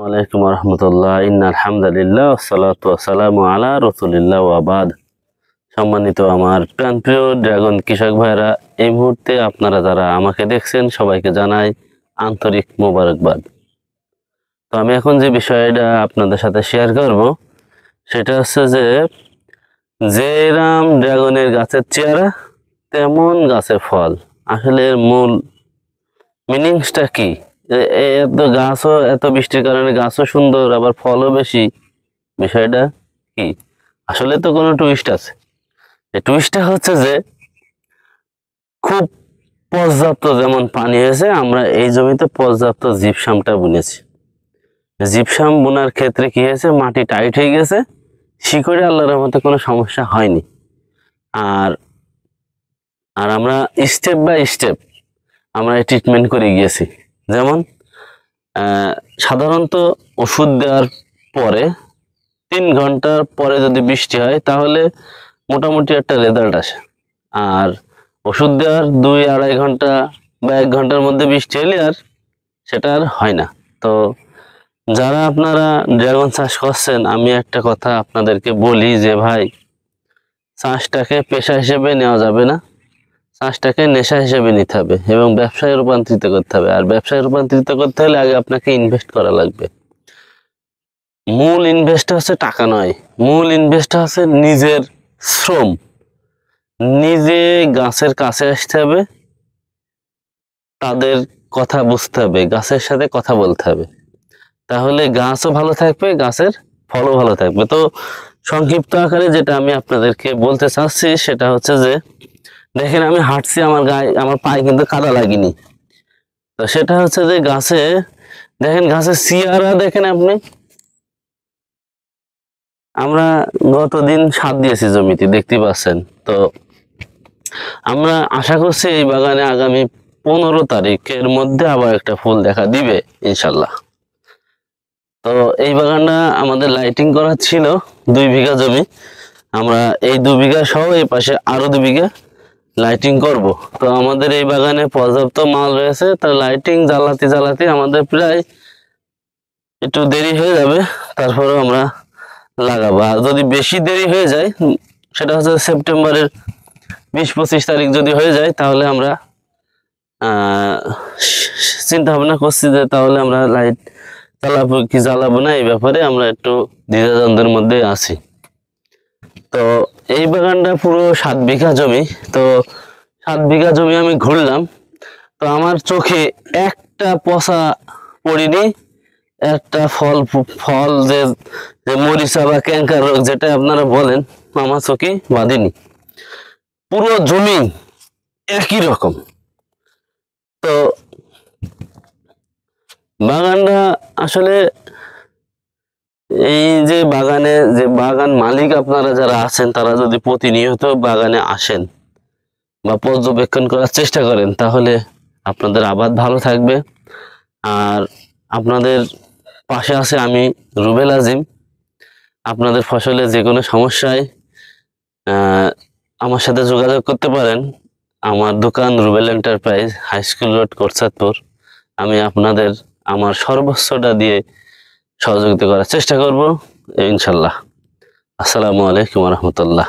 আলাইকুম রহমতুল্লাহ। ইন্নাল হামদুলিল্লাহ ওয়াসসালাতু ওয়াসসালামু আলা রাসূলিল্লাহ ওয়া বাদ। সম্মানিত আমার প্রাণপ্রিয় ড্রাগন কৃষক ভাইরা, এই মুহূর্তে আপনারা যারা আমাকে দেখছেন সবাইকে জানাই আন্তরিক মোবারকবাদ। তো আমি এখন যে বিষয়টা আপনাদের সাথে শেয়ার করব সেটা হচ্ছে যেরাম ড্রাগনের গাছের চেহারা তেমন গাছের ফল। আসলে এর মূল মিনিংসটা কি? এত গাছও, এত বৃষ্টির কারণে গাছও সুন্দর আবার ফলও বেশি, বিষয়টা কি? আসলে তো কোনো টুইস্ট আছে। এই টুইস্টটা হচ্ছে যে খুব পর্যাপ্ত যেমন পানি হয়েছে, আমরা এই জমিতে পর্যাপ্ত জিপসামটা বুনেছি। জিপসাম বোনার ক্ষেত্রে কি হয়েছে, মাটি টাইট হয়ে গেছে, শিকড়ে আল্লাহর রহমতে কোনো সমস্যা হয়নি। আর আর আমরা স্টেপ বাই স্টেপ আমরা ট্রিটমেন্ট করে গিয়েছি। যেমন সাধারণত ওষুধ দেওয়ার পরে 3 ঘন্টার পরে যদি বৃষ্টি হয় তাহলে মোটামুটি একটা রেজাল্ট আসে। আর ওষুধ দেওয়ার 2-2.5 ঘন্টা বা 1 ঘন্টার মধ্যে বৃষ্টি হলে আর সেটা আর হয় না। তো যারা আপনারা ড্রাগন চাষ করছেন, আমি একটা কথা আপনাদেরকে বলি যে ভাই, চাষটাকে পেশা হিসেবে নেওয়া যাবে না, চাষটাকে নেশা হিসেবে নিতে হবে এবং ব্যবসায় রূপান্তরিত করতে হবে। আর ব্যবসায় রূপান্তরিত করতে হলে আগে আপনাকে ইনভেস্ট করা লাগবে। মূল ইনভেস্ট হচ্ছে টাকা নয়, মূল ইনভেস্ট হচ্ছে নিজের শ্রম। নিজে গাছের কাছে আসতে হবে, তাদের কথা বুঝতে হবে, গাছের সাথে কথা বলতে হবে, তাহলে গাছও ভালো থাকবে, গাছের ফলও ভালো থাকবে। তো সংক্ষিপ্ত আকারে যেটা আমি আপনাদেরকে বলতে চাচ্ছি সেটা হচ্ছে যে, দেখেন আমি হাঁটছি, আমার গায়ে, আমার পায়ে কিন্তু কাদা লাগেনি। তো সেটা হচ্ছে যে গাছে দেখেন, গাছের চেহারা দেখেন আপনি। আমরা গতদিন সার দিয়েছি জমিতে, দেখতে পাচ্ছেন। তো আমরা আশা করছি এই বাগানে আগামী 15 তারিখের মধ্যে আবার একটা ফুল দেখা দিবে ইনশাল্লাহ। তো এই বাগানটা আমাদের লাইটিং করা ছিল 2 বিঘা জমি। আমরা এই 2 বিঘা সহ এই পাশে আরো 2 বিঘা লাইটিং করব। তো আমাদের এই বাগানে পর্যাপ্ত মাল রয়েছে, তার লাইটিং জ্বালাতে আমাদের প্রায় একটু দেরি হয়ে যাবে, তারপরেও আমরা লাগাবো। আর যদি বেশি দেরি হয়ে যায়, সেটা হচ্ছে সেপ্টেম্বরের 20-25 তারিখ যদি হয়ে যায়, তাহলে আমরা চিন্তা ভাবনা করছি যে তাহলে আমরা লাইট জ্বালাবো কি জ্বালাবো না, এই ব্যাপারে আমরা একটু দ্বিধাদ্বন্দ্বের মধ্যে আছি। তো এই বাগানটা পুরো 7 বিঘা জমি। তো 7 বিঘা জমি আমি ঘুরলাম, তো আমার চোখে একটা পচা পড়িনি, একটা ফল যে মরিচা বা ক্যাঙ্কার রোগ যেটা আপনারা বলেন, আমার চোখে বাঁধেনি। পুরো জমি একই রকম। তো বাগানটা আসলে, এই যে বাগানে, যে বাগান মালিক আপনারা যারা আছেন, তারা যদি প্রতিনিয়ত বাগানে আসেন বা পর্যবেক্ষণ করার চেষ্টা করেন, তাহলে আপনাদের আবাদ ভালো থাকবে। আর আপনাদের পাশে আছে আমি, রুবেল আজিম। আপনাদের ফসলে যে কোনো সমস্যায় আমার সাথে যোগাযোগ করতে পারেন। আমার দোকান Rubel enterprise, high school road, Kotchandpur. আমি আপনাদের আমার সর্বোচ্চটা দিয়ে সহযোগিতা করার চেষ্টা করব ইনশাল্লাহ। আসসালামু আলাইকুম রহমতুল্লাহ।